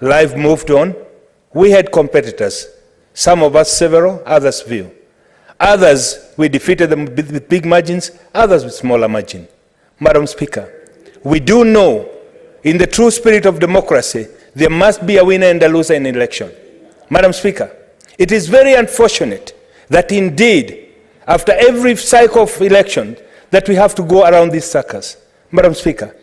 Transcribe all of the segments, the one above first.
Life moved on. We had competitors. Some of us several, others few. Others, we defeated them with big margins, others with smaller margin. Madam Speaker, we do know in the true spirit of democracy, there must be a winner and a loser in election. Madam Speaker, it is very unfortunate that indeed, after every cycle of election, that we have to go around these circles. Madam Speaker,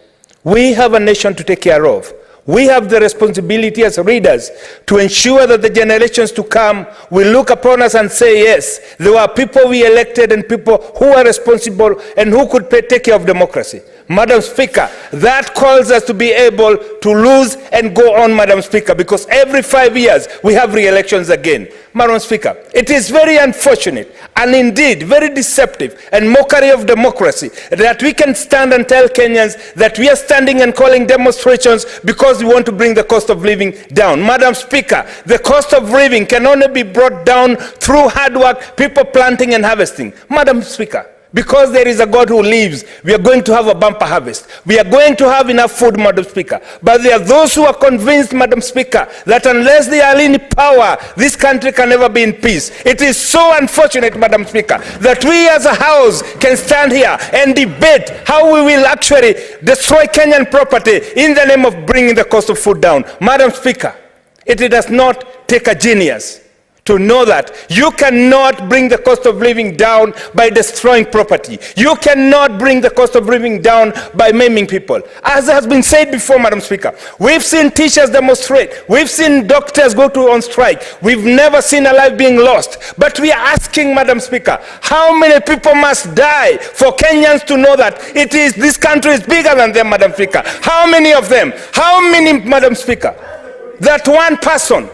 we have a nation to take care of. We have the responsibility as leaders to ensure that the generations to come will look upon us and say, yes, there were people we elected and people who are responsible and who could take care of democracy. Madam Speaker, that calls us to be able to lose and go on, Madam Speaker, because every 5 years we have re-elections again. Madam Speaker, it is very unfortunate and indeed very deceptive and mockery of democracy that we can stand and tell Kenyans that we are standing and calling demonstrations because we want to bring the cost of living down. Madam Speaker, the cost of living can only be brought down through hard work, people planting and harvesting. Madam Speaker, because there is a God who lives, we are going to have a bumper harvest. We are going to have enough food, Madam Speaker. But there are those who are convinced, Madam Speaker, that unless they are in power, this country can never be in peace. It is so unfortunate, Madam Speaker, that we as a house can stand here and debate how we will actually destroy Kenyan property in the name of bringing the cost of food down. Madam Speaker, it does not take a genius to know that you cannot bring the cost of living down by destroying property. You cannot bring the cost of living down by maiming people. As has been said before, Madam Speaker, we've seen teachers demonstrate. We've seen doctors go on strike. We've never seen a life being lost. But we are asking, Madam Speaker, how many people must die for Kenyans to know that this country is bigger than them, Madam Speaker? How many of them? How many, Madam Speaker, that one person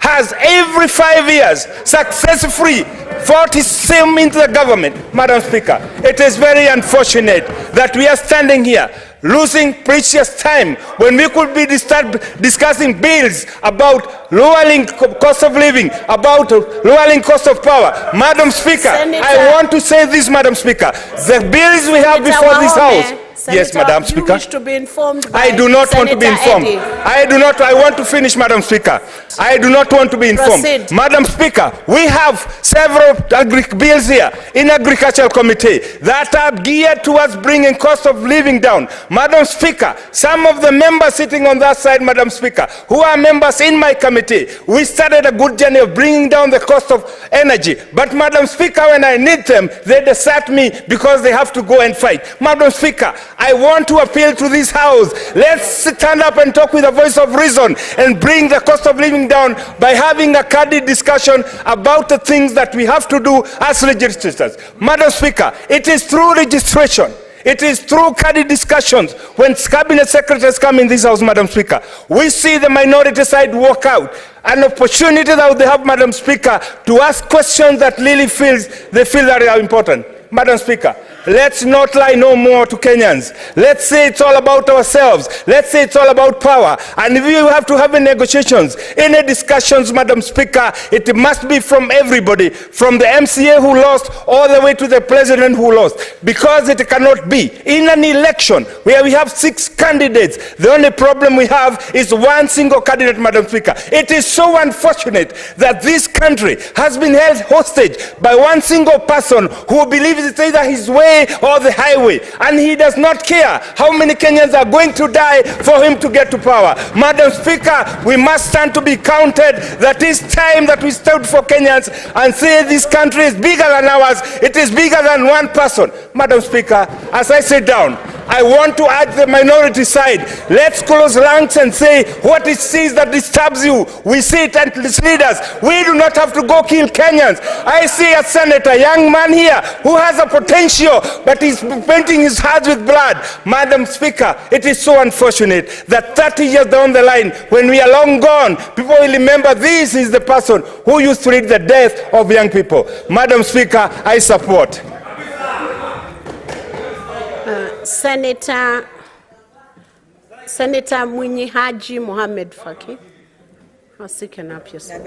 has every 5 years successfully fought his way into the government? Madam Speaker, it is very unfortunate that we are standing here losing precious time when we could be discussing bills about lowering cost of living, about lowering cost of power. Madam Speaker, Senator, I want to say this, Madam Speaker. The bills we have before this House. Senator, yes, Madam Speaker. You wish to be informed by I do not Senator want to be informed. Eddie. I want to finish, Madam Speaker. I do not want to be informed. Proceed. Madam Speaker, we have several bills here in Agricultural Committee that are geared towards bringing cost of living down. Madam Speaker, some of the members sitting on that side, Madam Speaker, who are members in my committee, we started a good journey of bringing down the cost of energy. But Madam Speaker, when I need them, they desert me because they have to go and fight. Madam Speaker, I want to appeal to this House. Let's stand up and talk with a voice of reason and bring the cost of living down by having a candid discussion about the things that we have to do as legislators. Madam Speaker, it is through registration, it is through candid discussions when cabinet secretaries come in this House, Madam Speaker, we see the minority side walk out. An opportunity that they have, Madam Speaker, to ask questions that really they feel that are important. Madam Speaker, let's not lie no more to Kenyans. Let's say it's all about ourselves. Let's say it's all about power. And if you have to have negotiations, any discussions, Madam Speaker, it must be from everybody, from the MCA who lost all the way to the president who lost. Because it cannot be. In an election where we have 6 candidates, the only problem we have is one single candidate, Madam Speaker. It is so unfortunate that this country has been held hostage by one single person who believes it's either his way or the highway, and he does not care how many Kenyans are going to die for him to get to power. Madam Speaker, we must stand to be counted. That is time that we stood for Kenyans and say this country is bigger than ours. It is bigger than one person. Madam Speaker, as I sit down, I want to urge the minority side, let's close ranks and say what it is that disturbs you. We see it as leaders. We do not have to go kill Kenyans. I see a senator, young man here, who has a potential, but he's painting his heart with blood. Madam Speaker, it is so unfortunate that 30 years down the line, when we are long gone, people will remember this is the person who used to lead the death of young people. Madam Speaker, I support. Senator Mwenye Haji Mohamed Faki. I'll seek an up yourself.